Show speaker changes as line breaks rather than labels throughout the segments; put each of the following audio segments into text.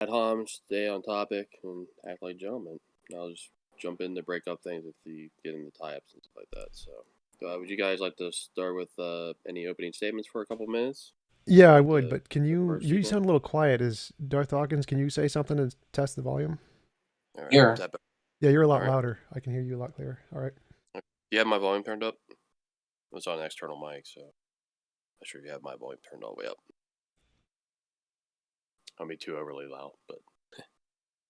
at home, stay on topic, and act like gentlemen. I'll just jump in to break up things if you get into tie-ups and stuff like that. So, would you guys like to start with any opening statements for a couple minutes?
Yeah, I
Like
would,
the
but can you
first
you
people?
sound a little quiet. Is Darth Dawkins, can you say something and test the volume?
All right.
Here.
Yeah, you're a
All
lot
right.
louder. I can hear you a lot clearer. All right.
Do you have my volume turned up? It's on an external mic, so I'm not sure if you have my volume turned all the way up. I'll be too overly loud, but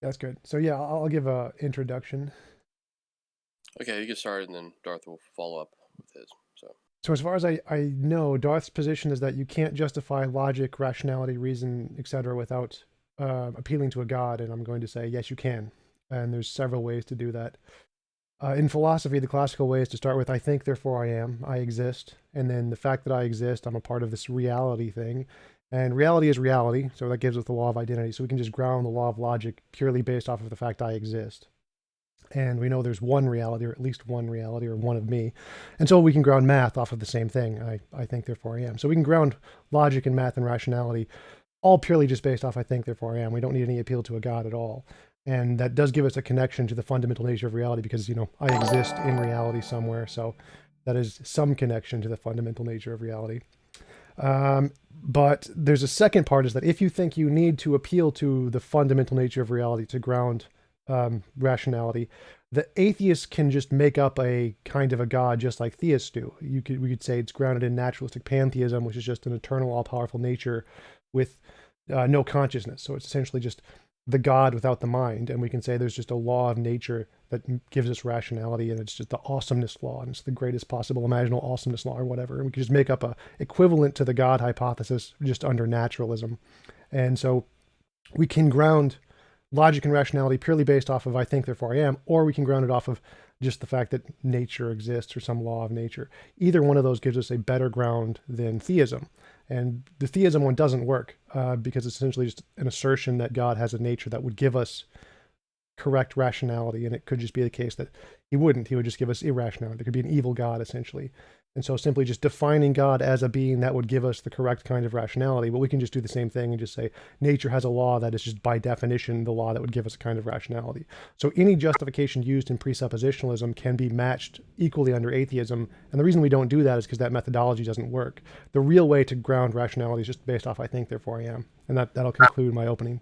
That's good. So yeah, I'll give a introduction.
okay, you get started, and then Darth will follow up with his.
So as far as I know, Darth's position is that you can't justify logic, rationality, reason, etc., without appealing to a god. And I'm going to say yes, you can. And there's several ways to do that. In philosophy, the classical way is to start with I think, therefore I am, I exist. And then the fact that I exist, I'm a part of this reality thing. And reality is reality, so that gives us the law of identity. So we can just ground the law of logic purely based off of the fact I exist. And we know there's one reality, or at least one reality, or one of me. And so we can ground math off of the same thing. I think, therefore I am. So we can ground logic and math and rationality all purely just based off I think, therefore I am. We don't need any appeal to a god at all. And that does give us a connection to the fundamental nature of reality because, I exist in reality somewhere. So that is some connection to the fundamental nature of reality. But there's a second part is that if you think you need to appeal to the fundamental nature of reality to ground rationality, the atheist can just make up a kind of a god just like theists do. We could say it's grounded in naturalistic pantheism, which is just an eternal, all-powerful nature with no consciousness. So it's essentially just the God without the mind, and we can say there's just a law of nature that gives us rationality, and it's just the awesomeness law, and it's the greatest possible imaginable awesomeness law or whatever. And we can just make up a equivalent to the God hypothesis just under naturalism. And so we can ground logic and rationality purely based off of I think, therefore I am, or we can ground it off of just the fact that nature exists or some law of nature. Either one of those gives us a better ground than theism. And the theism one doesn't work because it's essentially just an assertion that God has a nature that would give us correct rationality. And it could just be the case that he wouldn't. He would just give us irrationality. There could be an evil God, essentially. And so simply just defining God as a being that would give us the correct kind of rationality. But we can just do the same thing and just say nature has a law that is just by definition the law that would give us a kind of rationality. So any justification used in presuppositionalism can be matched equally under atheism. And the reason we don't do that is because that methodology doesn't work. The real way to ground rationality is just based off I think, therefore I am. And that'll conclude my opening.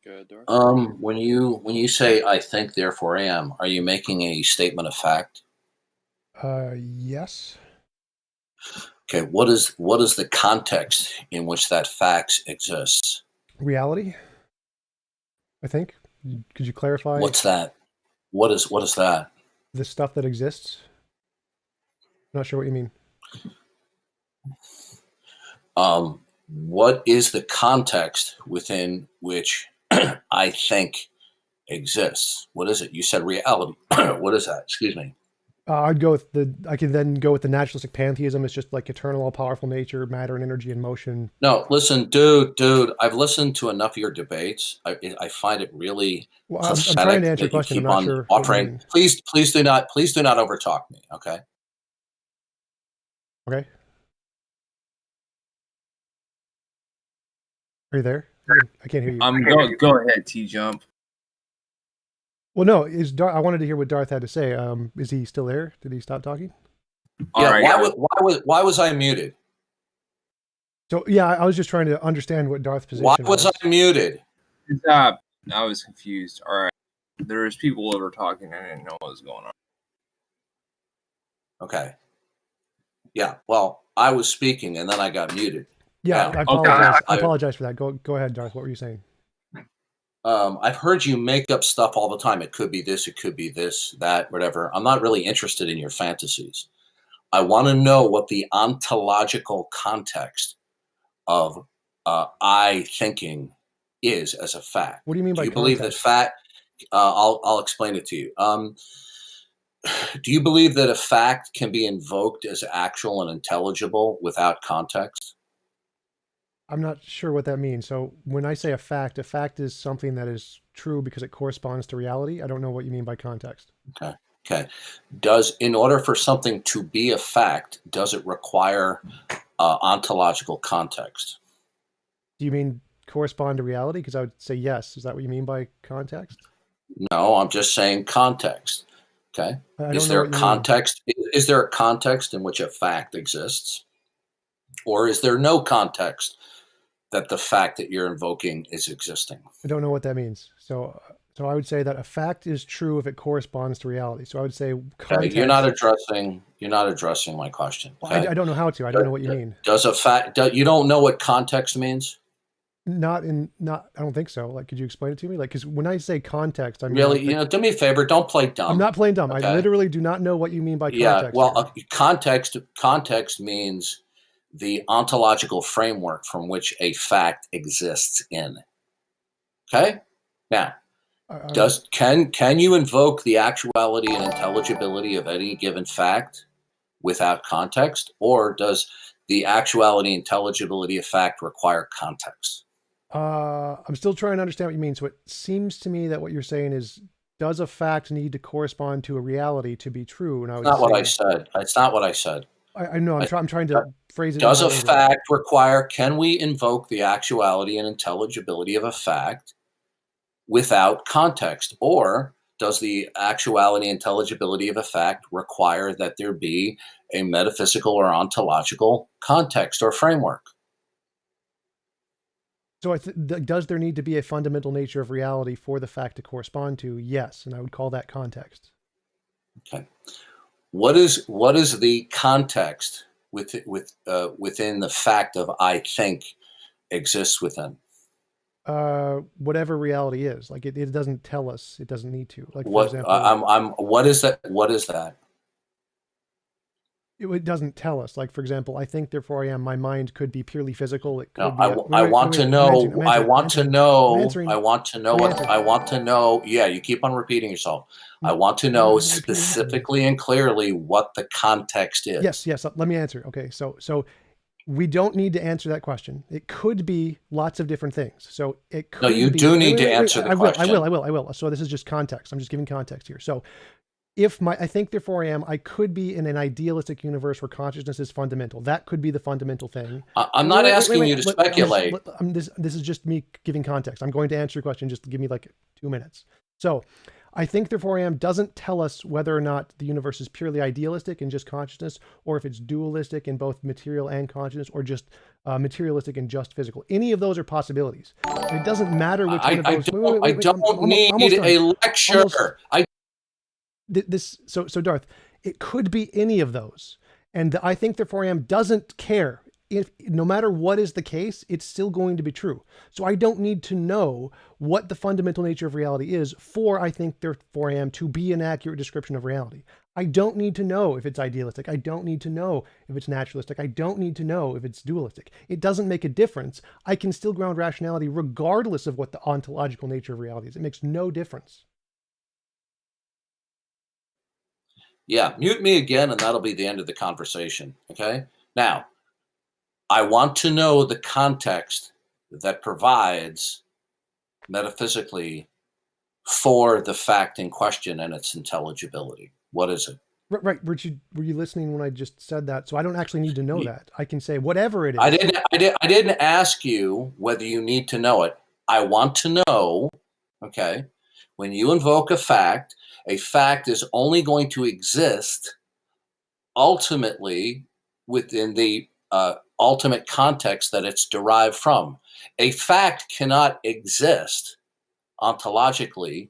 Go ahead, Darth.
When you say I think, therefore I am, are you making a statement of fact?
Yes.
Okay, what is the context in which that fact exists?
Reality, I think. Could you clarify?
What's that? What is that?
The stuff that exists? I'm not sure what you mean.
What is the context within which I think exists? What is it? You said reality. What is that? Excuse me.
I'd go with I can then go with the naturalistic pantheism. It's just like eternal, all-powerful nature, matter and energy and motion.
No, listen, dude. I've listened to enough of your debates. I find it really
Well, I'm trying to
pathetic
answer your
that you
question. I'm
keep
not
on
sure what you
offering.
mean.
Please do not overtalk me. Okay.
Okay. Are you there? I can't hear you.
Go ahead, TJump.
Well, no. I wanted to hear what Darth had to say. Is he still there? Did he stop talking?
Yeah. Why was I muted?
So yeah, I was just trying to understand what Darth's position
Why was I muted?
I was confused. All right. There's people over talking. I didn't know what was going on.
Okay. Yeah. Well, I was speaking and then I got muted.
Yeah, I apologize. Okay. I apologize for that. Go ahead, Darth. What were you saying?
I've heard you make up stuff all the time. It could be this, that, whatever. I'm not really interested in your fantasies. I want to know what the ontological context of I thinking is as a fact.
What do you mean by
context?
Believe
that fact? I'll explain it to you. Do you believe that a fact can be invoked as actual and intelligible without context?
I'm not sure what that means. So when I say a fact is something that is true because it corresponds to reality. I don't know what you mean by context.
Okay. In order for something to be a fact, does it require ontological context?
Do you mean correspond to reality? Because I would say yes. Is that what you mean by context?
No, I'm just saying context. Okay.
I
Is
don't know
there
what
a
you mean.
context? Is there a context in which a fact exists? Or is there no context that the fact that you're invoking is existing?
I don't know what that means. So I would say that a fact is true if it corresponds to reality. So I would say
Okay,
context.
you're not addressing my question.
Well,
Okay?
I don't know how to. I don't know what you mean.
Does a fact you don't know what context means?
Not. I don't think so. Like, could you explain it to me? Like, because when I say context, I mean,
Really, do me a favor, don't play dumb.
I'm not playing dumb.
Okay?
I literally do not know what you mean by context.
Yeah, well, context means the ontological framework from which a fact exists in. Okay? Now, can you invoke the actuality and intelligibility of any given fact without context, or does the actuality and intelligibility of fact require context?
I'm still trying to understand what you mean. So it seems to me that what you're saying is, does a fact need to correspond to a reality to be true? And I would
It's not what
say,
I said. It's not what I said.
I know. I'm trying to phrase it.
Does a fact require? Can we invoke the actuality and intelligibility of a fact without context, or does the actuality and intelligibility of a fact require that there be a metaphysical or ontological context or framework?
So does there need to be a fundamental nature of reality for the fact to correspond to? Yes, and I would call that context.
Okay. What is the context within the fact of I think exists within?
Whatever reality is. Like it doesn't tell us. It doesn't need to. Like for
What
example,
what is that? What is that?
It doesn't tell us. Like for example, I think therefore I am. My mind could be purely physical. It could
No, I want to know. I want to know. Yeah, you keep on repeating yourself. I want to know specifically and clearly what the context is.
Yes. Let me answer. Okay, so we don't need to answer that question. It could be lots of different things. So it could.
No, you do need to answer the question.
I will. So this is just context. I'm just giving context here. So I think therefore I am, I could be in an idealistic universe where consciousness is fundamental. That could be the fundamental thing.
I'm not asking you to speculate.
This is just me giving context. I'm going to answer your question. Just give me like 2 minutes. So I think therefore I am doesn't tell us whether or not the universe is purely idealistic in just consciousness, or if it's dualistic in both material and consciousness, or just materialistic and just physical. Any of those are possibilities. And it doesn't matter which one of those.
I don't need a lecture.
So Darth, it could be any of those, and I think therefore I am doesn't care if no matter what is the case, it's still going to be true. So I don't need to know what the fundamental nature of reality is for I think therefore I am to be an accurate description of reality. I don't need to know if it's idealistic. I don't need to know if it's naturalistic. I don't need to know if it's dualistic. It doesn't make a difference. I can still ground rationality regardless of what the ontological nature of reality is. It makes no difference.
Yeah, mute me again, and that'll be the end of the conversation. Okay? Now, I want to know the context that provides metaphysically for the fact in question and its intelligibility. What is it?
Right. Were you listening when I just said that? So I don't actually need to know that. I can say whatever it is.
I didn't ask you whether you need to know it. I want to know, okay, when you invoke a fact is only going to exist ultimately within the ultimate context that it's derived from. A fact cannot exist ontologically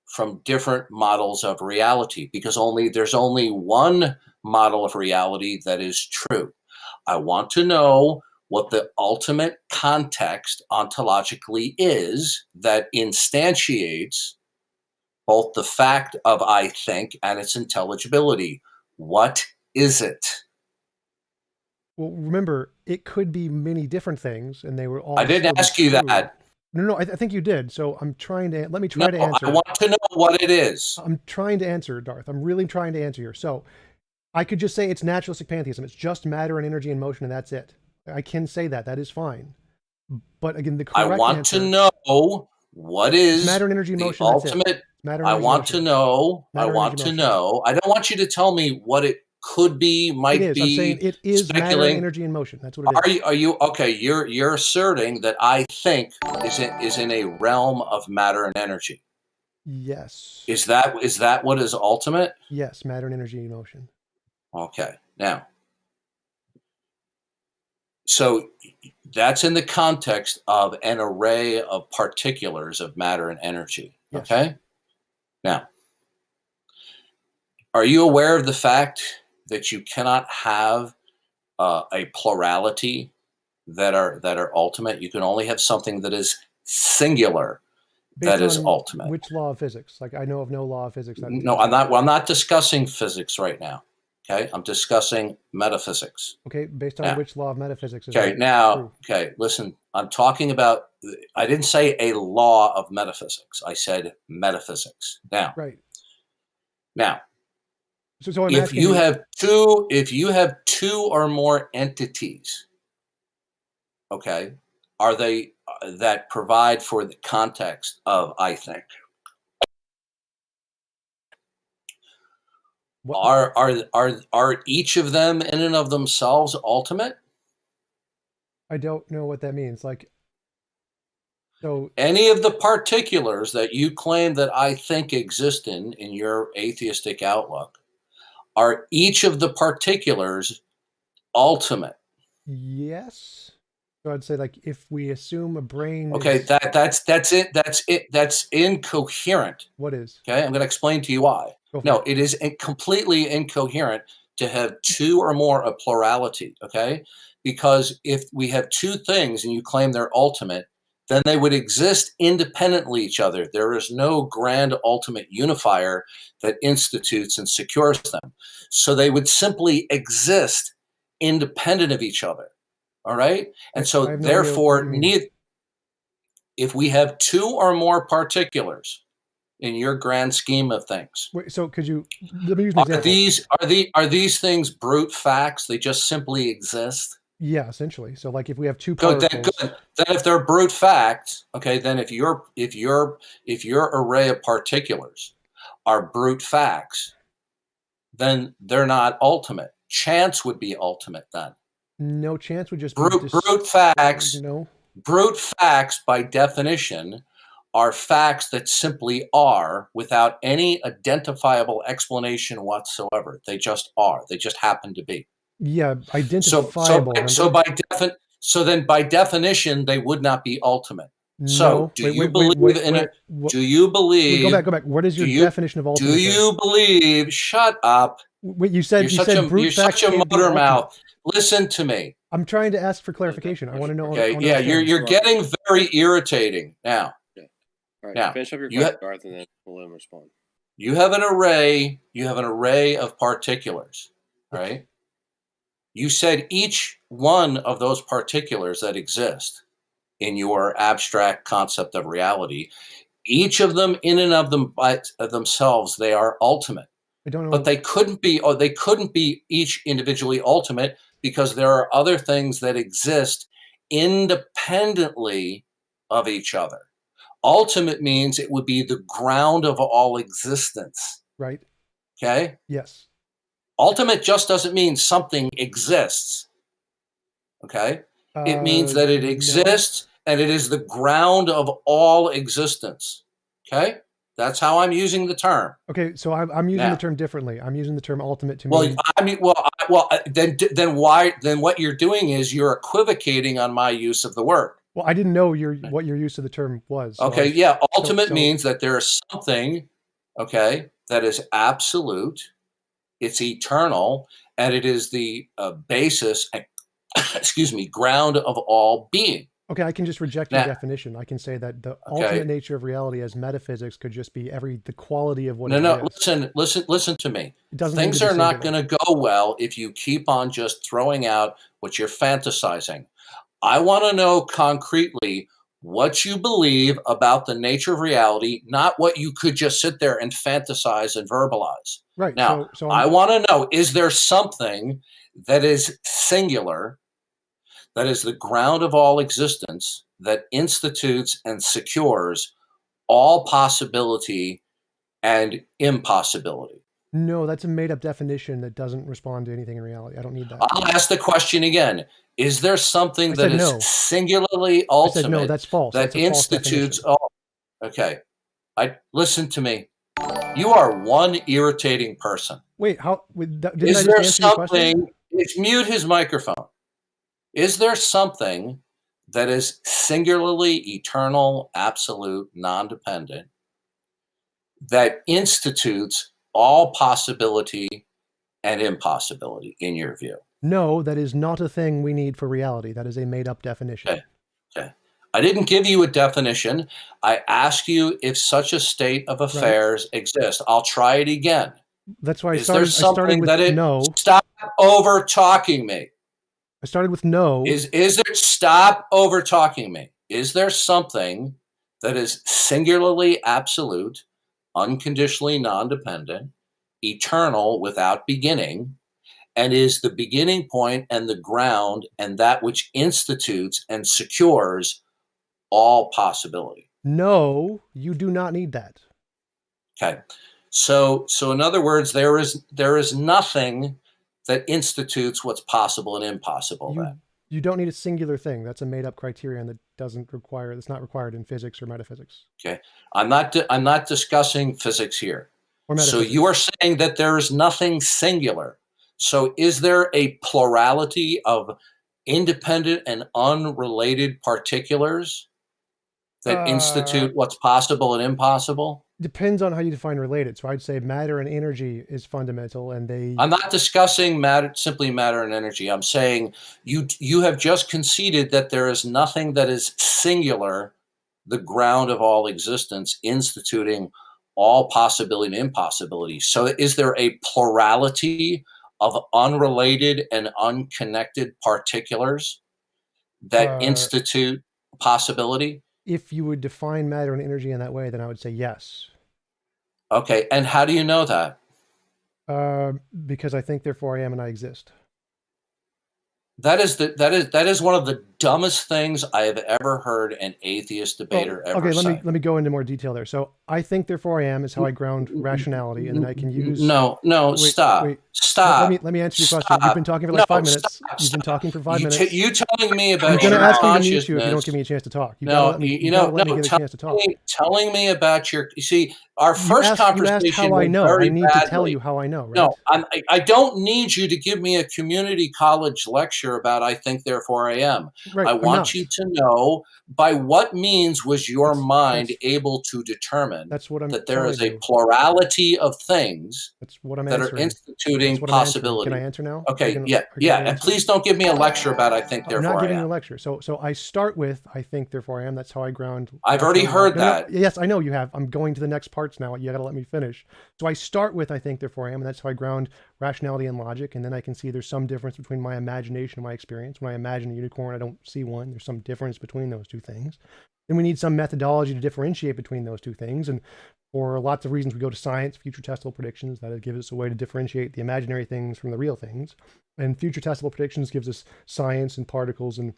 from different models of reality because there's only one model of reality that is true. I want to know what the ultimate context ontologically is that instantiates both the fact of I think and its intelligibility. What is it?
Well, remember, it could be many different things, and they were all.
I didn't ask you that.
No, I think you did. So I'm trying to. Let me try to answer.
I want to know what it is.
I'm trying to answer, Darth. I'm really trying to answer here. So I could just say it's naturalistic pantheism. It's just matter and energy and motion, and that's it. I can say that. That is fine. But again, the correct
I want to know what is
matter and energy and motion.
Ultimate. I want to know. I want to know. I don't want you to tell me what it could be, might
It is.
be.
I'm saying it is matter,
speculating.
energy, and motion. That's what it is.
Are you okay? You're asserting that I think is in a realm of matter and energy.
Yes.
Is that what is ultimate?
Yes, matter and energy and motion.
Okay. Now, so that's in the context of an array of particulars of matter and energy.
Yes.
Okay. Now, are you aware of the fact that you cannot have a plurality that are ultimate? You can only have something that is singular,
Based
that is
on
ultimate.
which law of physics? Like, I know of no law of physics.
No, I'm not. Well, I'm not discussing physics right now. Okay, I'm discussing metaphysics.
Okay, based on which law of metaphysics is
Okay,
that
now,
true?
okay, listen. I'm talking about. I didn't say a law of metaphysics. I said metaphysics. Now,
Right.
now,
So I'm
if
asking
you have two or more entities, okay, are they that provide for the context of I think?
what,
Are each of them in and of themselves ultimate?
I don't know what that means. Like, so
Any of the particulars that you claim that I think exist in your atheistic outlook, are each of the particulars ultimate?
yes. So I'd say, like, if we assume a brain.
Okay,
is,
that's it. That's incoherent.
what is?
Okay, I'm going to explain to you why.
Go for
No,
it.
it is completely incoherent to have two or more, a plurality. Okay, because if we have two things and you claim they're ultimate, then they would exist independently of each other. There is no grand ultimate unifier that institutes and secures them. So they would simply exist independent of each other. All right, and
I
so
have no idea
therefore,
what you mean.
if we have two or more particulars in your grand scheme of things,
Wait, so could you let me use an example?
are these things brute facts? They just simply exist.
Yeah, essentially. So, like, if we have two
Good.
particles.
Then if they're brute facts, okay. Then if your array of particulars are brute facts, then they're not ultimate. Chance would be ultimate then.
No, chance would just
Brute
be
facts.
No.
Brute facts, by definition, are facts that simply are without any identifiable explanation whatsoever. They just are. They just happen to be.
Yeah, identifiable.
So then by definition, they would not be ultimate. So
No.
do you believe in it? Do you believe?
Go back. What is your definition of ultimate?
Do you believe? Shut up.
Wait, you said
you're such a motor mouth. Listen to me.
I'm trying to ask for clarification. I want to know.
Okay, yeah, you're getting very irritating now.
Yeah. All right,
now,
finish up your question, Darth, and then we'll let him respond.
You have an array of particulars, right? You said each one of those particulars that exist in your abstract concept of reality, each of them in and of them by themselves, they are ultimate.
I don't know.
But they couldn't be each individually ultimate, because there are other things that exist independently of each other. Ultimate means it would be the ground of all existence.
Right.
Okay?
Yes.
Ultimate just doesn't mean something exists. Okay? It means that it exists, and it is the ground of all existence. Okay? That's how I'm using the term.
Okay, so I'm using the term differently. I'm using the term ultimate to mean.
Then what you're doing is you're equivocating on my use of the word.
Well, I didn't know what your use of the term was. So
okay, yeah, ultimate means that there is something, okay, that is absolute, it's eternal, and it is the basis, ground of all being.
Okay, I can just reject your definition. I can say that the ultimate nature of reality as metaphysics could just be the quality of what it is. Listen to me. Things are not going to
go well if you keep on just throwing out what you're fantasizing. I want to know concretely what you believe about the nature of reality, not what you could just sit there and fantasize and verbalize.
Right.
Now, I want to know, is there something that is singular, that is the ground of all existence, that institutes and secures all possibility and impossibility?
No, that's a made-up definition that doesn't respond to anything in reality. I don't need that.
I'll ask the question again. Is there something
I
that
said
is
no.
singularly
I said no,
ultimate
that's false.
that
That's a false
institutes
definition.
all? Okay. Listen to me. You are one irritating person.
Wait, didn't I
Is
just
there
answer your question?
something? Mute his microphone. Is there something that is singularly eternal, absolute, non-dependent, that institutes all possibility and impossibility, in your view?
No, that is not a thing we need for reality. That is a made-up definition.
Okay. I didn't give you a definition. I asked you if such a state of affairs exists. I'll try it again.
That's why I
Is there
started
something
with
that it?
no.
Stop over talking me.
I started with no.
Is there? Stop over talking me. Is there something that is singularly absolute, unconditionally non-dependent, eternal, without beginning, and is the beginning point and the ground and that which institutes and secures all possibility?
No, you do not need that.
Okay. So in other words, there is nothing that institutes what's possible and impossible.
You don't need a singular thing. That's a made-up criterion that that's not required in physics or metaphysics.
Okay. I'm not discussing physics here. So you are saying that there is nothing singular. So is there a plurality of independent and unrelated particulars that institute what's possible and impossible?
Depends on how you define related. So I'd say matter and energy is fundamental, and
I'm not discussing simply matter and energy. I'm saying you have just conceded that there is nothing that is singular, the ground of all existence, instituting all possibility and impossibility. So is there a plurality of unrelated and unconnected particulars that institute possibility?
If you would define matter and energy in that way, then I would say yes.
Okay, and how do you know that?
Because I think, therefore I am, and I exist.
That is one of the dumbest things I have ever heard an atheist debater ever say.
Okay, let me go into more detail there. So I think, therefore I am is how I ground rationality, and then I can use.
No, stop.
Let me answer your question. You've been talking for like 5 minutes. You've been talking for 5 minutes.
You telling me about
your consciousness. I'm going to ask you to mute you if you don't give me a chance to talk.
Telling me about your. You see, our first conversation.
You asked how I know. I need to tell you how I know. Right?
No, I don't need you to give me a community college lecture about I think, therefore I am.
Right,
I want you to know by what means was your mind able to determine that there is a plurality of things that are instituting possibility.
Can I answer now?
Okay, yeah. And please don't give me a lecture about I think, therefore I am.
I'm not giving you a lecture. So I start with I think, therefore I am. That's how I ground.
I've already heard that.
Yes, I know you have. I'm going to the next parts now. You got to let me finish. So I start with I think, therefore I am, and that's how I ground rationality and logic. And then I can see there's some difference between my imagination and my experience. When I imagine a unicorn, I don't see one. There's some difference between those two things. Then we need some methodology to differentiate between those two things. And for lots of reasons, we go to science, future testable predictions. That gives us a way to differentiate the imaginary things from the real things. And future testable predictions gives us science and particles and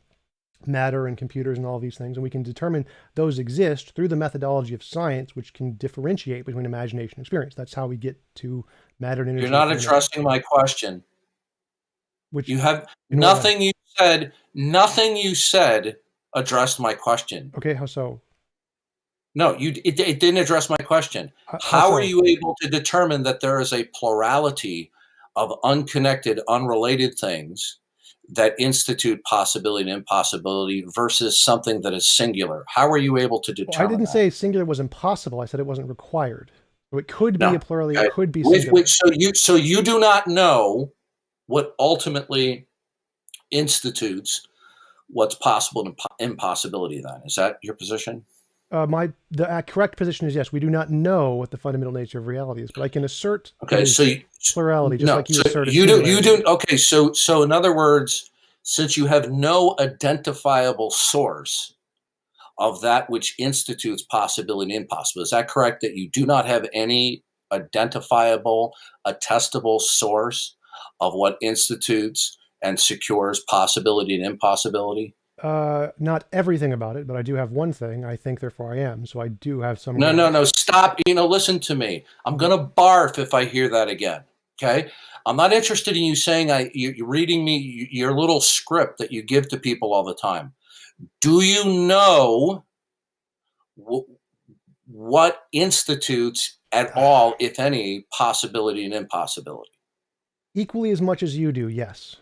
matter and computers and all these things. And we can determine those exist through the methodology of science, which can differentiate between imagination and experience. That's how we get to matter and energy.
You're not addressing my question. Which you have nothing you said. Nothing you said addressed my question.
Okay, how so?
No, it didn't address my question. How are you able to determine that there is a plurality of unconnected, unrelated things that institute possibility and impossibility versus something that is singular? How are you able to determine?
I didn't say singular was impossible. I said it wasn't required. So it could be a plurality. It could be singular.
So you do not know what ultimately institutes what's possible and impossibility. Then is that your position?
The correct position is yes. We do not know what the fundamental nature of reality is, but I can assert plurality just like you asserted.
You do. Okay, so in other words, since you have no identifiable source of that which institutes possibility and impossible, is that correct? That you do not have any identifiable, attestable source of what institutes and secures possibility and impossibility?
Not everything about it, but I do have one thing. I think, therefore I am. So I do have some.
No, stop. Listen to me. I'm going to barf if I hear that again. Okay? I'm not interested in you saying you're reading me your little script that you give to people all the time. Do you know what institutes at all, if any, possibility and impossibility?
Equally as much as you do, yes.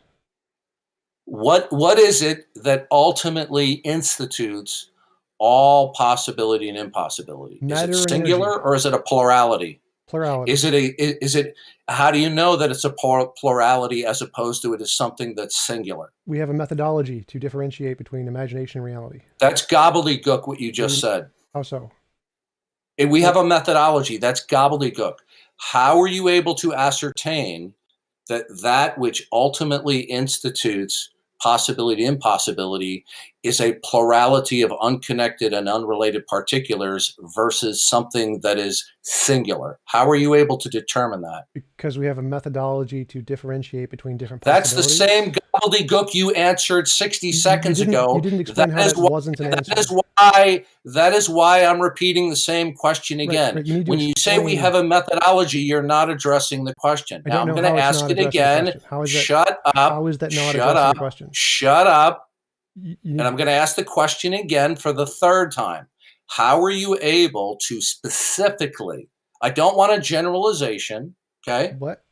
What is it that ultimately institutes all possibility and impossibility?
Matter
is it
and
singular
energy.
or is it a plurality?
Plurality.
Is it how do you know that it's a plurality as opposed to it is something that's singular?
We have a methodology to differentiate between imagination and reality.
That's gobbledygook what you just said.
How so?
We have a methodology. That's gobbledygook. How are you able to ascertain that which ultimately institutes possibility impossibility is a plurality of unconnected and unrelated particulars versus something that is singular? How are you able to determine that?
Because we have a methodology to differentiate between different
That's the
possibilities.
same gobbledygook you answered 60 seconds ago.
You didn't explain how that wasn't an answer.
That is why I'm repeating the same question again.
Right.
When you say we have a methodology, you're not addressing the question. Now I'm going to ask it again. Shut up.
How is that not addressing the question?
Shut up. And I'm going to ask the question again for the third time. How are you able to specifically, I don't want a generalization, okay?
What?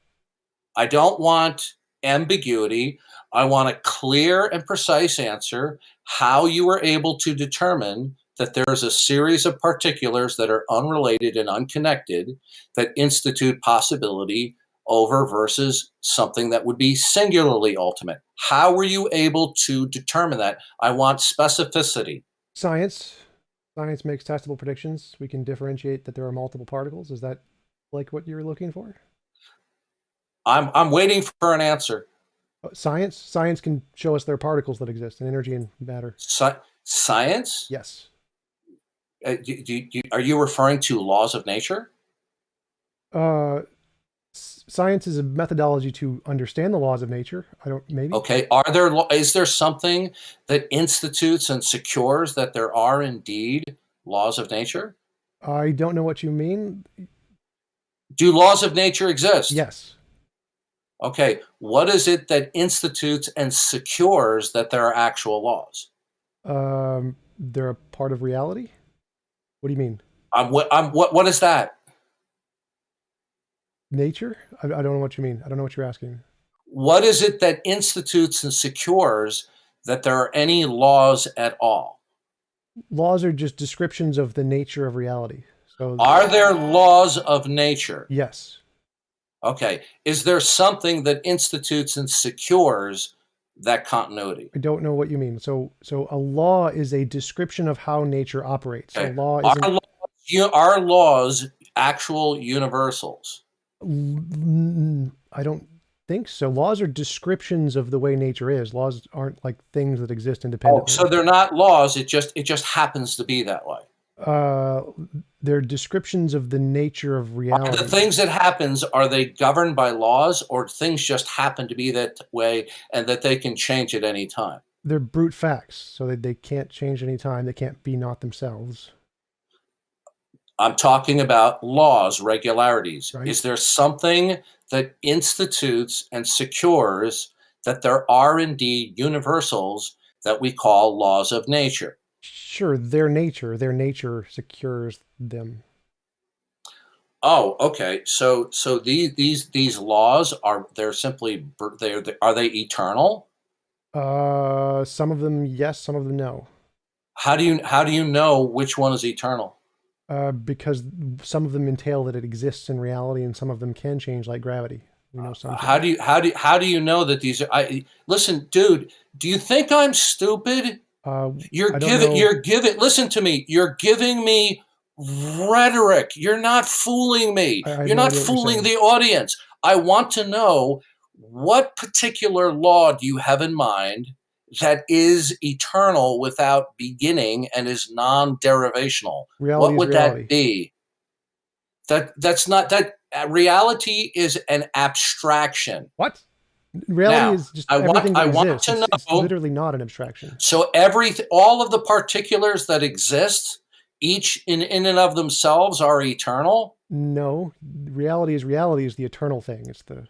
I don't want ambiguity. I want a clear and precise answer. How you were able to determine that there's a series of particulars that are unrelated and unconnected that institute possibility over versus something that would be singularly ultimate. How were you able to determine that? I want specificity.
Science. Science makes testable predictions. We can differentiate that there are multiple particles. Is that like what you're looking for?
I'm waiting for an answer.
Science can show us there are particles that exist in energy and matter.
Science?
Yes.
Are you referring to laws of nature?
Science is a methodology to understand the laws of nature. Maybe.
Okay. Is there something that institutes and secures that there are indeed laws of nature?
I don't know what you mean.
Do laws of nature exist?
Yes.
Okay. What is it that institutes and secures that there are actual laws?
They're a part of reality. What do you mean?
What is that?
Nature? I don't know what you mean. I don't know what you're asking.
What is it that institutes and secures that there are any laws at all?
Laws are just descriptions of the nature of reality. So
are there laws of nature?
Yes.
Okay. Is there something that institutes and secures that continuity?
I don't know what you mean. So a law is a description of how nature operates.
Okay.
A law is
are laws actual universals?
I don't think so. Laws are descriptions of the way nature is. Laws aren't like things that exist independently.
So they're not laws. It just happens to be that way.
They're descriptions of the nature of reality.
The things that happens, are they governed by laws, or things just happen to be that way and that they can change at any time?
They're brute facts, so that they can't change any time. They can't be not themselves.
I'm talking about laws, regularities.
Right.
Is there something that institutes and secures that there are indeed universals that we call laws of nature?
Sure, their nature secures them.
Oh, okay. So these laws are they eternal?
Some of them yes, some of them no.
How do you know which one is eternal?
Because some of them entail that it exists in reality, and some of them can change, like gravity. We know some.
How do you know that these are? Listen, dude. Do you think I'm stupid? You're giving. Listen to me. You're giving me rhetoric. You're not fooling me. You're not fooling the audience. I want to know what particular law do you have in mind that is eternal without beginning and is non-derivational? What would that be? That's not that. Reality is an abstraction.
What? Reality
Now,
is just
I want-
everything that
I want
exists.
to
It's
know-
literally not an abstraction.
So all of the particulars that exist, each in and of themselves, are eternal.
No, reality is the eternal thing. It's the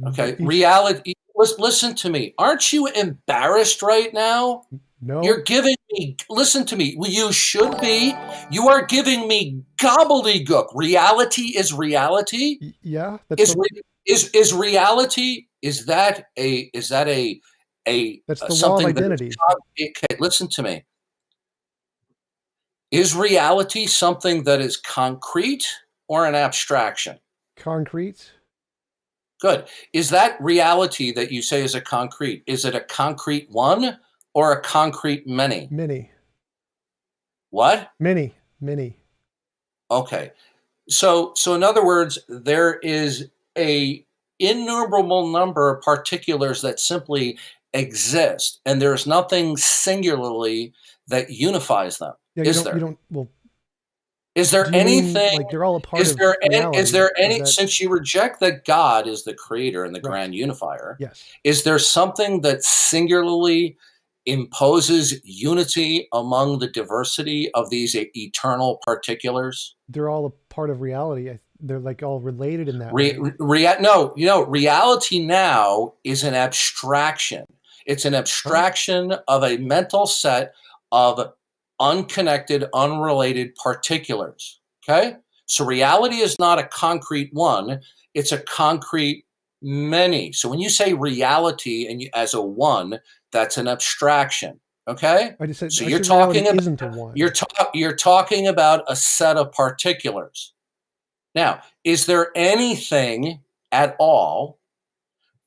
Okay,
each-
reality. Listen to me. Aren't you embarrassed right now?
No,
You're giving me. Listen to me. Well, you should be. You are giving me gobbledygook. Reality is reality.
Yeah, that's
Is reality? Is that a
that's the law of
something that is
identity.
okay, listen to me. Is reality something that is concrete or an abstraction?
Concrete.
Good. Is that reality that you say is a concrete? Is it a concrete one or a concrete many?
Many.
What?
Many.
Okay. So in other words, there is a innumerable number of particulars that simply exist, and there's nothing singularly that unifies them.
Yeah,
Is there?
You don't. Well,
Is there
do you mean,
anything?
like they're all a part
Is
of
there
reality?
is there any?
Is that-
Since you reject that God is the creator and the
Right.
grand unifier,
Yes.
is there something that singularly imposes unity among the diversity of these eternal particulars?
They're all a part of reality. They're like all related in that way.
No, reality now is an abstraction. It's an abstraction of a mental set of unconnected, unrelated particulars. Okay? So reality is not a concrete one, it's a concrete many. So when you say reality and as a one, that's an abstraction. Okay?
I just said,
So
I
you're
said reality
talking about
isn't a one.
you're talking about a set of particulars. Now, is there anything at all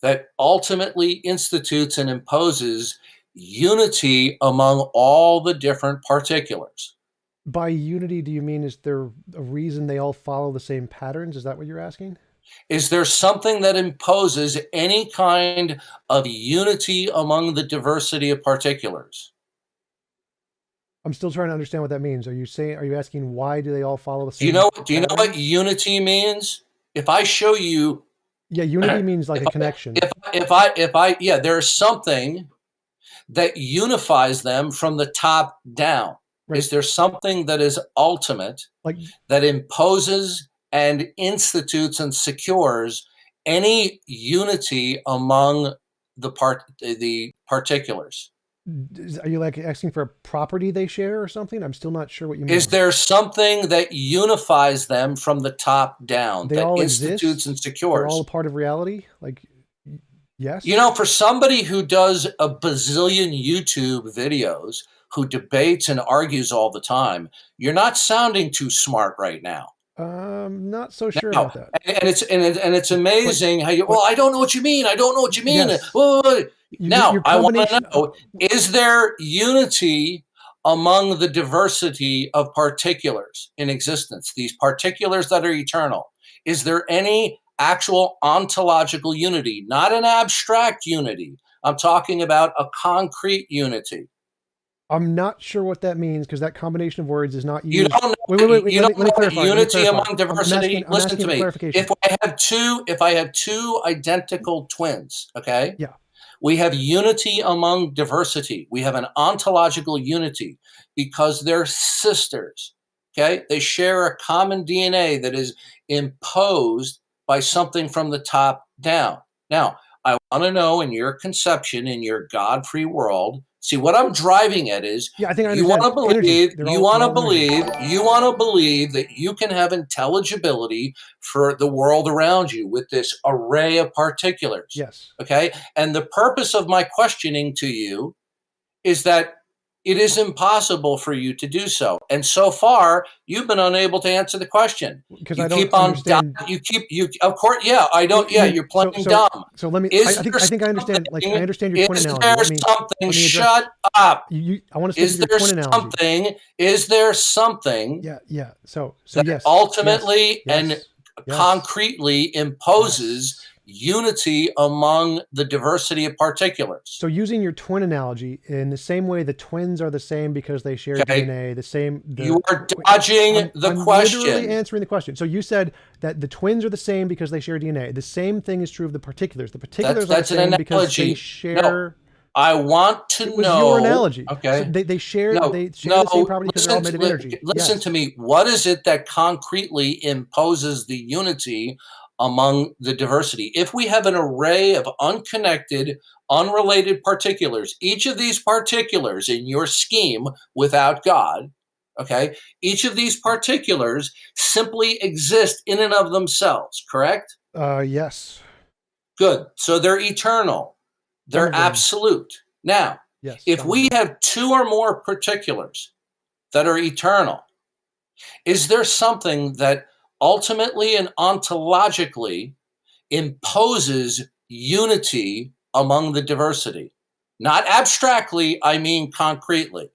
that ultimately institutes and imposes unity among all the different particulars?
By unity, do you mean is there a reason they all follow the same patterns? Is that what you're asking?
Is there something that imposes any kind of unity among the diversity of particulars?
I'm still trying to understand what that means. Are you asking why do they all follow the
Do
same?
you know what
patterns?
unity means? If I show you,
Yeah, unity means like a connection.
yeah, there's something that unifies them from the top down.
Right.
Is there something that is ultimate,
Like
that imposes and institutes and secures any unity among the particulars?
Are you like asking for a property they share or something? I'm still not sure what you mean.
Is there something that unifies them from the top down,
They
that
all
institutes
exist?
and
They're
secures?
all a part of reality? Like, yes?
For somebody who does a bazillion YouTube videos, who debates and argues all the time, you're not sounding too smart right now.
Not so sure about that.
And it's amazing how you. Well, I don't know what you mean. I don't know what you mean.
Yes.
Now,
Your
I want to
combination
know: is there unity among the diversity of particulars in existence? These particulars that are eternal. Is there any actual ontological unity, not an abstract unity? I'm talking about a concrete unity.
I'm not sure what that means because that combination of words is not used.
You don't know.
Wait.
You don't
Let me
know
clarify.
unity among diversity.
I'm
Listen
asking
to
for
me.
clarification.
If I have two identical twins, okay?
Yeah.
We have unity among diversity. We have an ontological unity because they're sisters. Okay? They share a common DNA that is imposed by something from the top down. Now, I want to know, in your conception, in your God-free world, see what I'm driving at is,
Yeah, I think I
you want to
understand.
believe, you want to believe that you can have intelligibility for the world around you with this array of particulars.
Yes.
Okay? And the purpose of my questioning to you is that it is impossible for you to do so. And so far, you've been unable to answer the question.
Because
You
I don't
keep on
understand.
of course, yeah, I don't, yeah, you're playing dumb.
So let me,
Is
I
there
think I understand, like, I understand your twin
Is
analogy.
there
Let me
something,
address-
shut up.
I want to stick
Is
with your
there
twin analogy.
something, is there something
Yeah. So
that
yes.
ultimately
yes,
and
yes,
concretely imposes unity among the diversity of particulars.
So using your twin analogy, in the same way the twins are the same because they share DNA, the same...
You are dodging the question.
I'm literally answering the question. So you said that the twins are the same because they share DNA. The same thing is true of the particulars. The particulars are the same because they share...
No, I want to know...
It was your analogy.
Okay.
So they share the same property because they're all made of energy.
Listen to me. What is it that concretely imposes the unity among the diversity? If we have an array of unconnected, unrelated particulars, each of these particulars in your scheme without God, okay, each of these particulars simply exist in and of themselves, correct?
Yes.
Good. So they're eternal. They're absolute. Now, if we have two or more particulars that are eternal, is there something that ultimately and ontologically imposes unity among the diversity? Not abstractly, I mean concretely.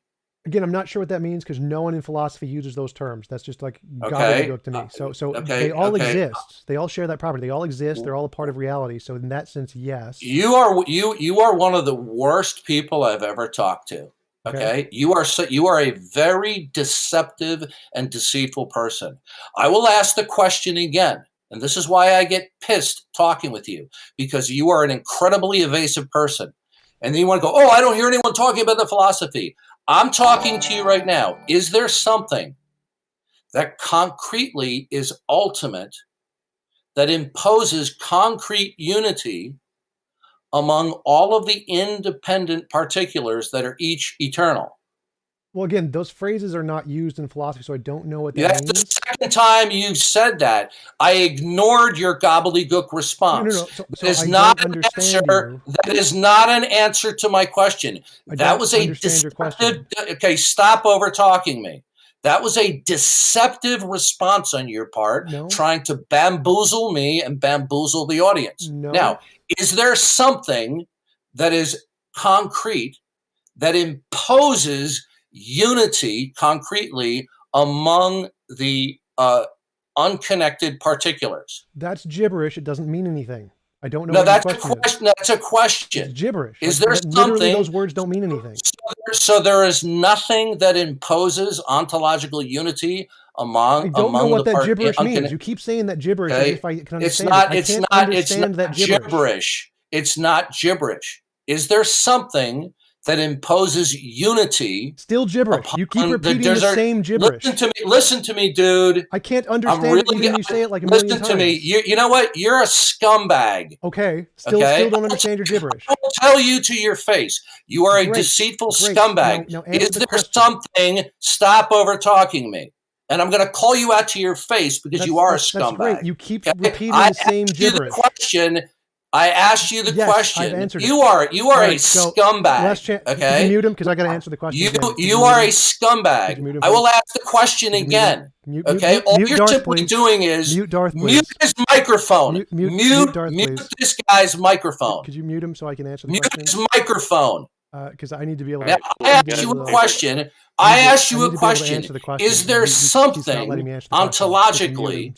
Again, I'm not sure what that means because no one in philosophy uses those terms. That's just like gobbledygook to me. So they all exist. They all share that property. They all exist. They're all a part of reality. So in that sense, yes.
You are one of the worst people I've ever talked to. Okay. You are a very deceptive and deceitful person. I will ask the question again, and this is why I get pissed talking with you, because you are an incredibly evasive person. And then you want to go, oh, I don't hear anyone talking about the philosophy. I'm talking to you right now. Is there something that concretely is ultimate, that imposes concrete unity among all of the independent particulars that are each eternal?
Well, again, those phrases are not used in philosophy, so I don't know what that means.
That's the second time you said that. I ignored your gobbledygook response.
No.
That is not an answer. That is not an answer to my question. That was a deceptive. Okay, stop over talking me. That was a deceptive response on your part, trying to bamboozle me and bamboozle the audience. Now, is there something that is concrete that imposes unity concretely among the unconnected particulars?
That's gibberish. It doesn't mean anything. I don't know.
No, that's a question. That's a question.
It's gibberish.
Is there something?
Those words don't mean anything.
So there is nothing that imposes ontological unity among.
I don't know what that gibberish means. You keep saying that gibberish. As if I can understand it.
It's not gibberish. It's not gibberish. Is there something that imposes unity?
Still gibberish. You keep repeating the same gibberish.
Listen to me, dude.
I can't understand it when you say it like a million times.
Listen to me. You know what? You're a scumbag.
Okay. Still don't understand your gibberish.
I will tell you to your face. You are a deceitful scumbag.
Now
is there something? Stop over talking me. And I'm going to call you out to your face because you are a scumbag. That's great.
You keep repeating the same gibberish.
I asked you the question.
I've answered
you are a scumbag. Okay,
you can mute him because I got to answer the question.
You are a scumbag. I will ask the question again. Okay, all you're simply doing is
mute Darth.
Mute his microphone. Mute this guy's microphone.
Could you mute him so I can answer the question?
Mute his microphone.
Because I need to be able to.
Now, I asked you a question. Is there something ontologically,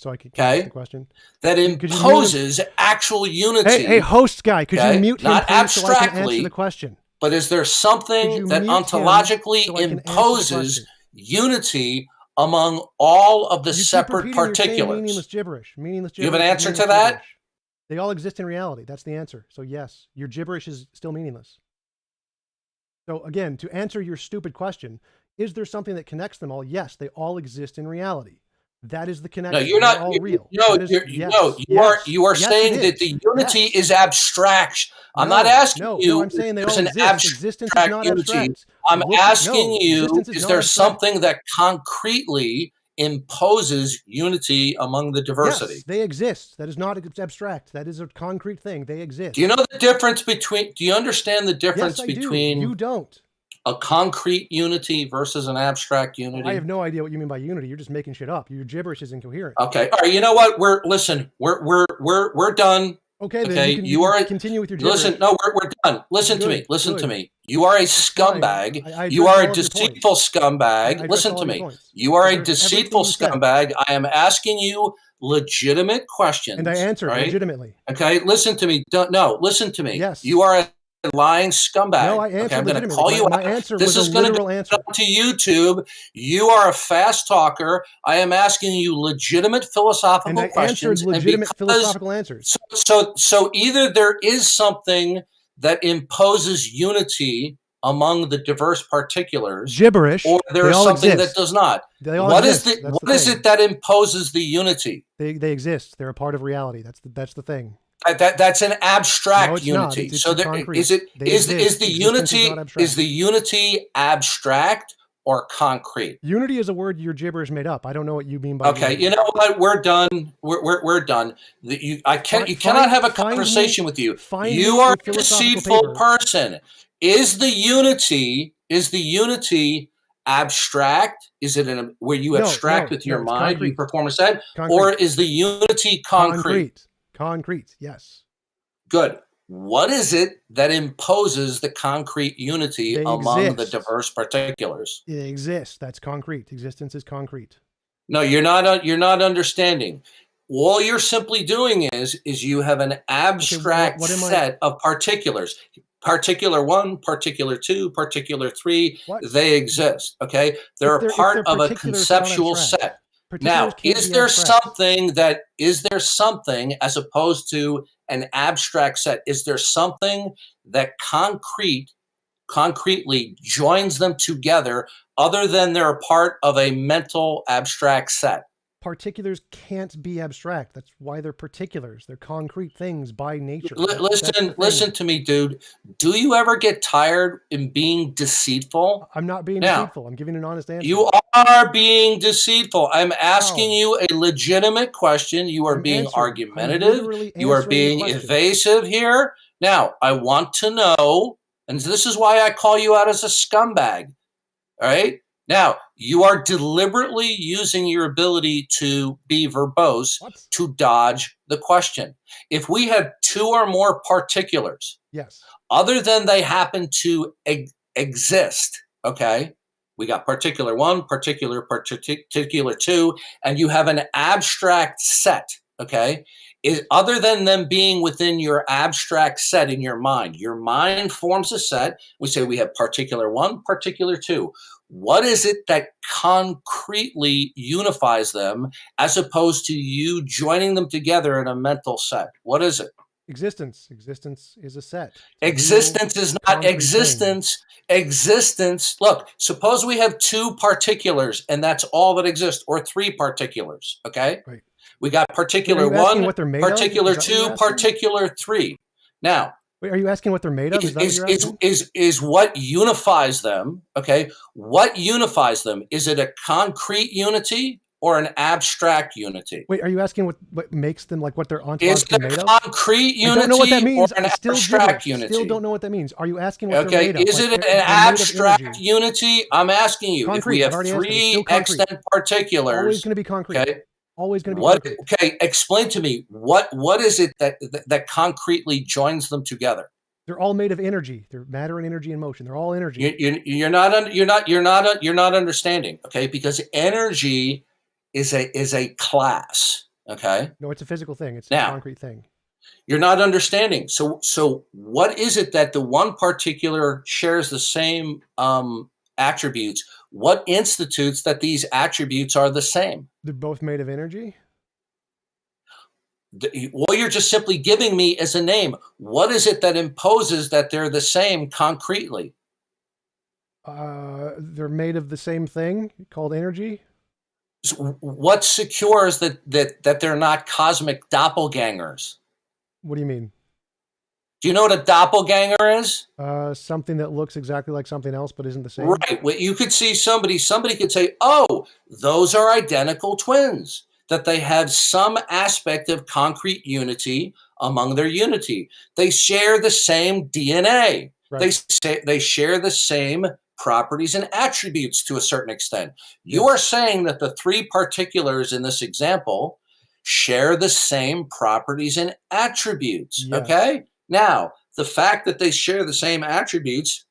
that imposes actual unity?
Hey, host guy, could you mute him
not abstractly,
so I can answer the question?
But is there something that ontologically imposes unity among all of the separate particulars?
Meaningless gibberish.
You have an answer to that?
They all exist in reality. That's the answer. So yes, your gibberish is still meaningless. So again, to answer your stupid question, is there something that connects them all? Yes, they all exist in reality. That is the connection.
No, you're not.
They're all real.
You are saying that the unity is abstract. I'm not asking you.
No, I'm saying they all exist. Existence is not abstract.
I'm asking you, is there something that concretely imposes unity among the diversity?
Yes, they exist. That is not abstract. That is a concrete thing. They exist.
Do you know the difference between? Do you understand the difference between?
You don't.
A concrete unity versus an abstract unity?
I have no idea what you mean by unity. You're just making shit up. Your gibberish is incoherent.
Okay. All right. You know what? We're done.
Okay. Then you can continue with your gibberish.
Listen. No, we're done. Listen to me. Listen to me. You are a scumbag. You are a deceitful scumbag. Listen to me. You are a deceitful scumbag. I am asking you legitimate questions.
And I answered
right?
legitimately.
Okay, listen to me. Listen to me.
Yes.
You are a lying scumbag.
No, I answered
okay, I'm going to
legitimately.
call you
My
out.
answer
This
was
is
a
going to
literal
go
answer.
up to YouTube. You are a fast talker. I am asking you legitimate philosophical
And I
questions.
answered legitimate philosophical answers.
So either there is something that imposes unity among the diverse particulars,
Gibberish.
or there
They
is
all
something
exist.
that does not.
They all
What
exist.
is
That's
what is it that imposes the unity?
They exist. They're a part of reality. That's the thing.
That's an abstract
No, it's
unity.
not. It's
so there,
concrete.
is it
They
is
exist.
the
Existence
unity
is not abstract.
is the unity abstract or concrete?
Unity is a word your gibberish made up. I don't know what you mean by
Okay,
unity.
you know what? We're done. We're done. You cannot have a conversation with you. You are a deceitful person. Is the unity abstract? Is it where you abstract with your mind?
Concrete.
You perform a set,
concrete.
Or is the unity concrete?
Concrete. Yes.
Good. What is it that imposes the concrete unity among the diverse particulars?
It exists. That's concrete. Existence is concrete.
No, you're not understanding. All you're simply doing is you have an abstract set of particulars. Particular 1, particular 2, particular 3, they exist. Okay? They're part of a conceptual set. Now, is there something as opposed to an abstract set? Is there something that concretely joins them together other than they're a part of a mental abstract set?
Particulars can't be abstract. That's why they're particulars. They're concrete things by nature.
Listen to me, dude. Do you ever get tired in being deceitful?
I'm not being deceitful. I'm giving an honest answer.
You are being deceitful. I'm asking you a legitimate question. You are being argumentative. You are being evasive here. Now, I want to know, and this is why I call you out as a scumbag. All right? Now, you are deliberately using your ability to be verbose to dodge the question. If we have 2 or more particulars, other than they happen to exist, okay? We got particular 1, particular 2, and you have an abstract set, okay? Other than them being within your abstract set in your mind forms a set. We say we have particular 1, particular 2. What is it that concretely unifies them as opposed to you joining them together in a mental set? What is it?
Existence. Existence is a set.
Existence is not existence. Existence. Look, suppose we have 2 particulars and that's all that exists, or 3 particulars. Okay.
Right.
We got particular 1, particular 2, particular 3. Now,
wait, are you asking what they're made of?
Is what unifies them, okay? What unifies them? Is it a concrete unity or an abstract unity?
Wait, are you asking what makes them, like what they're ontologically made of?
Is it a concrete unity
I don't know what that means.
or an abstract unity?
Still don't know what that means. Are you asking what they're made of?
Is it an abstract unity? I'm asking you.
Concrete.
If we have 3 extant particulars.
Always going to be concrete.
Okay.
Always going to be concrete.
Okay, explain to me what is it that concretely joins them together?
They're all made of energy. They're matter and energy and motion. They're all energy.
You're not understanding. Okay, because energy is a class. Okay.
No, it's a physical thing. It's a concrete thing.
You're not understanding. So what is it that the one particular shares the same attributes? What institutes that these attributes are the same?
They're both made of energy?
Well, you're just simply giving me as a name. What is it that imposes that they're the same concretely?
They're made of the same thing called energy.
So what secures that they're not cosmic doppelgangers?
What do you mean?
Do you know what a doppelganger is?
Something that looks exactly like something else but isn't the same.
Right. Well, you could see somebody could say, oh, those are identical twins, that they have some aspect of concrete unity among their unity. They share the same DNA. Right. They share the same properties and attributes to a certain extent. You are saying that the 3 particulars in this example share the same properties and attributes. Yes. Okay? Now, the fact that they share the same attributes,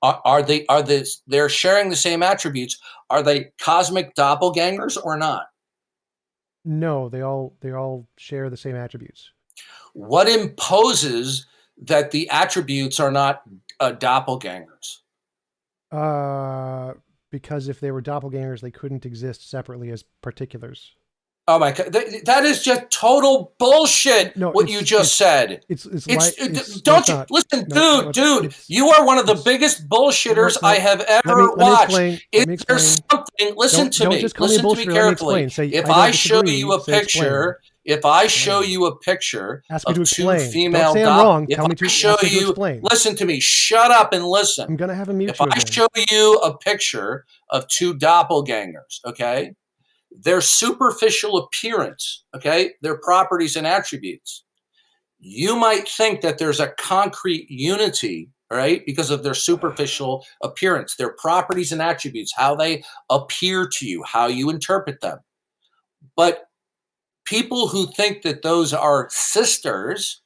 they're sharing the same attributes, are they cosmic doppelgangers or not?
No, they all share the same attributes.
What imposes that the attributes are not doppelgangers?
Because if they were doppelgangers, they couldn't exist separately as particulars.
Oh my God, that is just total bullshit.
No,
what you just said. Don't you listen, dude? You are one of the biggest bullshitters I have ever watched. Is there something? Listen to me. Listen to me carefully. If I show you a picture, of two female
doppelgangers,
if I show you, listen to me. Shut up and listen.
I'm gonna have a mute.
If I show you a picture of two doppelgangers, okay? Their superficial appearance, okay, their properties and attributes. You might think that there's a concrete unity, right, because of their superficial appearance, their properties and attributes, how they appear to you, how you interpret them. But people who think that those are sisters,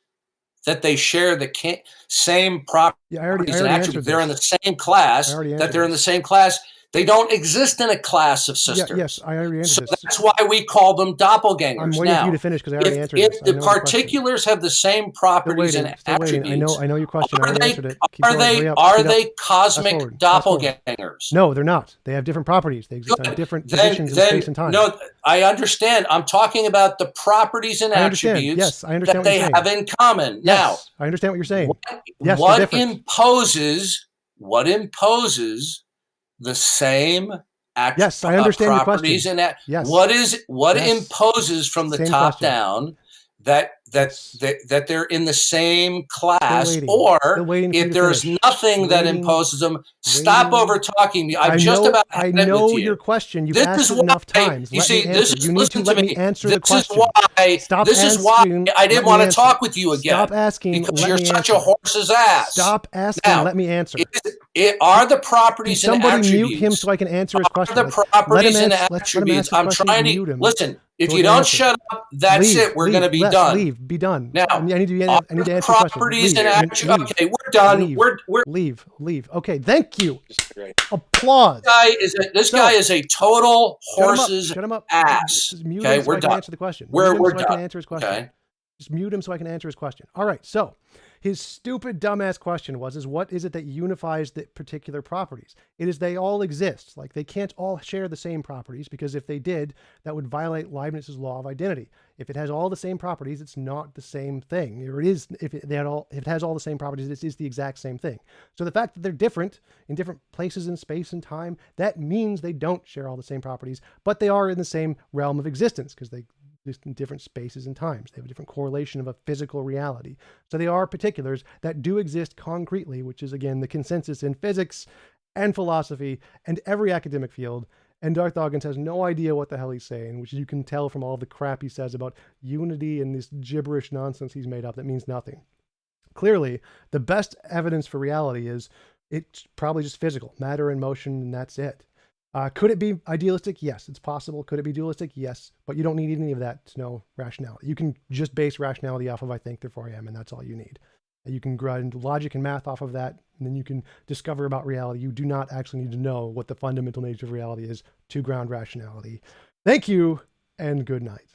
that they share the same properties and attributes, they're in the same class, they don't exist in a class of sisters.
Yes, I already answered this.
That's why we call them doppelgangers.
I'm waiting for you to finish because I already answered
this. If the particulars have the same properties and attributes,
I know your question. I already answered it.
Are they cosmic doppelgangers?
No, they're not. They have different properties. They exist on different positions in space and time.
No, I understand. I'm talking about the properties and attributes that they have in common. Now,
I understand what you're saying.
What imposes the same
yes, I understand
properties
your
and what imposes from the
same
top
question.
down that they're in the same class, or if there's nothing that imposes them. Stop over talking me. I
know your question. You've asked it enough times.
You see,
you need to let me answer the question.
This is why I didn't want to talk with you again.
Stop asking.
Because you're such a horse's ass.
Stop asking. Let me answer.
Are the properties and attributes?
Somebody mute him so I can answer his question.
The properties and attributes. I'm trying to listen. If you don't shut up, that's it. We're going to be done.
Be done.
Now,
I need to answer
properties and attributes. Okay, we're done. We're
leave. Okay, thank you. Applause.
This guy is a total horse's ass.
Okay, we're done. Answer the question.
We're
done.
So
I can answer his question.
Okay.
Just mute him so I can answer his question. All right. So his stupid dumbass question was what is it that unifies the particular properties? It is they all exist. Like they can't all share the same properties because if they did, that would violate Leibniz's law of identity. If it has all the same properties, it's not the same thing. Or it is if it has all the same properties, it is the exact same thing. So the fact that they're different in different places in space and time, that means they don't share all the same properties, but they are in the same realm of existence because they exist in different spaces and times. They have a different correlation of a physical reality. So they are particulars that do exist concretely, which is again the consensus in physics and philosophy and every academic field. And Darth Dawkins has no idea what the hell he's saying, which you can tell from all the crap he says about unity and this gibberish nonsense he's made up that means nothing. Clearly, the best evidence for reality is it's probably just physical, matter and motion, and that's it. Could it be idealistic? Yes, it's possible. Could it be dualistic? Yes, but you don't need any of that to know rationality. You can just base rationality off of I think, therefore I am, and that's all you need. You can grind logic and math off of that, and then you can discover about reality. You do not actually need to know what the fundamental nature of reality is to ground rationality. Thank you, and good night.